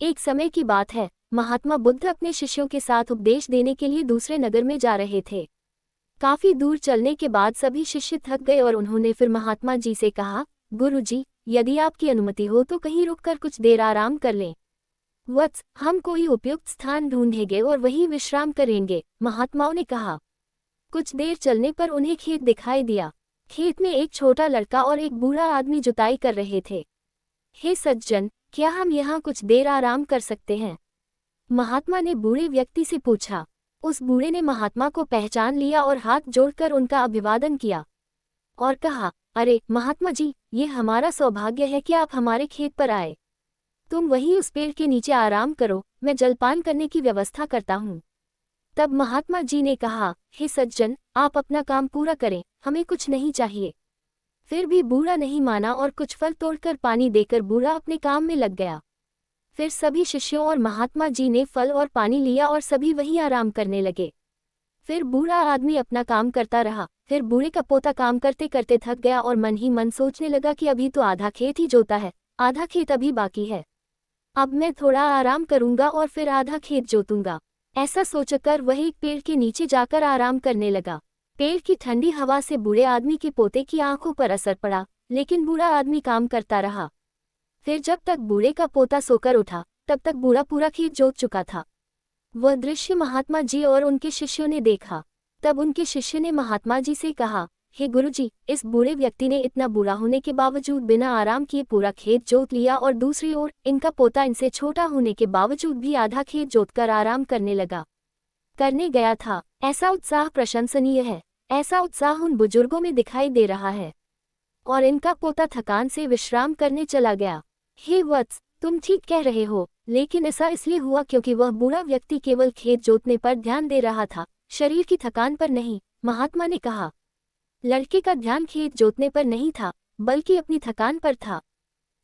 एक समय की बात है, महात्मा बुद्ध अपने शिष्यों के साथ उपदेश देने के लिए दूसरे नगर में जा रहे थे। काफी दूर चलने के बाद सभी शिष्य थक गए और उन्होंने फिर महात्मा जी से कहा, गुरु जी, यदि आपकी अनुमति हो तो कहीं रुककर कुछ देर आराम कर लें। वत्स, हम कोई उपयुक्त स्थान ढूंढेंगे और वहीं विश्राम करेंगे, महात्माओं ने कहा। कुछ देर चलने पर उन्हें खेत दिखाई दिया। खेत में एक छोटा लड़का और एक बूढ़ा आदमी जुताई कर रहे थे। हे सज्जन, क्या हम यहाँ कुछ देर आराम कर सकते हैं? महात्मा ने बूढ़े व्यक्ति से पूछा। उस बूढ़े ने महात्मा को पहचान लिया और हाथ जोड़कर उनका अभिवादन किया और कहा, अरे महात्मा जी, ये हमारा सौभाग्य है कि आप हमारे खेत पर आए। तुम वहीं उस पेड़ के नीचे आराम करो, मैं जलपान करने की व्यवस्था करता हूँ। तब महात्मा जी ने कहा, हे सज्जन, आप अपना काम पूरा करें, हमें कुछ नहीं चाहिए। फिर भी बूढ़ा नहीं माना और कुछ फल तोड़कर पानी देकर बूढ़ा अपने काम में लग गया। फिर सभी शिष्यों और महात्मा जी ने फल और पानी लिया और सभी वहीं आराम करने लगे। फिर बूढ़ा आदमी अपना काम करता रहा। फिर बूढ़े का पोता काम करते करते थक गया और मन ही मन सोचने लगा कि अभी तो आधा खेत ही जोता है, आधा खेत अभी बाकी है। अब मैं थोड़ा आराम करूंगा और फिर आधा खेत जोतूंगा। ऐसा सोचकर वह एक पेड़ के नीचे जाकर आराम करने लगा। पेड़ की ठंडी हवा से बूढ़े आदमी के पोते की आंखों पर असर पड़ा, लेकिन बूढ़ा आदमी काम करता रहा। फिर जब तक बूढ़े का पोता सोकर उठा, तब तक बूढ़ा पूरा खेत जोत चुका था। वह दृश्य महात्मा जी और उनके शिष्यों ने देखा। तब उनके शिष्य ने महात्मा जी से कहा, हे गुरुजी, इस बूढ़े व्यक्ति ने इतना बूढ़ा होने के बावजूद बिना आराम किए पूरा खेत जोत लिया और दूसरी ओर इनका पोता इनसे छोटा होने के बावजूद भी आधा खेत जोतकर आराम करने गया था। ऐसा उत्साह प्रशंसनीय है। ऐसा उत्साह उन बुजुर्गों में दिखाई दे रहा है। और इनका पोता थकान से विश्राम करने चला गया। हे वत्स, तुम ठीक कह रहे हो, लेकिन ऐसा इसलिए हुआ क्योंकि वह बूढ़ा व्यक्ति केवल खेत जोतने पर ध्यान दे रहा था, शरीर की थकान पर नहीं, महात्मा ने कहा। लड़के का ध्यान खेत जोतने पर नहीं था, बल्कि अपनी थकान पर था।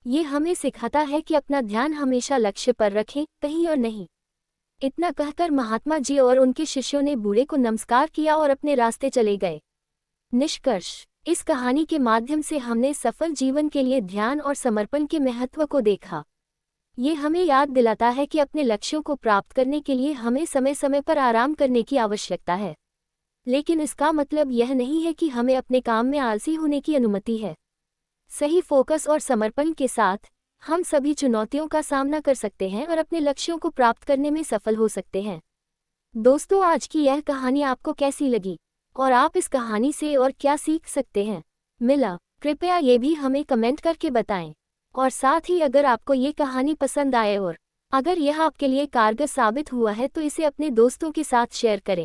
ये हमें सिखाता है कि अपना ध्यान हमेशा लक्ष्य पर रखें, कहीं और नहीं। इतना कहकर महात्मा जी और उनके शिष्यों ने बूढ़े को नमस्कार किया और अपने रास्ते चले गए। निष्कर्ष, इस कहानी के माध्यम से हमने सफल जीवन के लिए ध्यान और समर्पण के महत्व को देखा। ये हमें याद दिलाता है कि अपने लक्ष्यों को प्राप्त करने के लिए हमें समय समय पर आराम करने की आवश्यकता है, लेकिन इसका मतलब यह नहीं है कि हमें अपने काम में आलसी होने की अनुमति है। सही फोकस और समर्पण के साथ हम सभी चुनौतियों का सामना कर सकते हैं और अपने लक्ष्यों को प्राप्त करने में सफल हो सकते हैं। दोस्तों, आज की यह कहानी आपको कैसी लगी और आप इस कहानी से और क्या सीख सकते हैं मिला, कृपया ये भी हमें कमेंट करके बताएं। और साथ ही अगर आपको ये कहानी पसंद आए और अगर यह आपके लिए कारगर साबित हुआ है तो इसे अपने दोस्तों के साथ शेयर करें।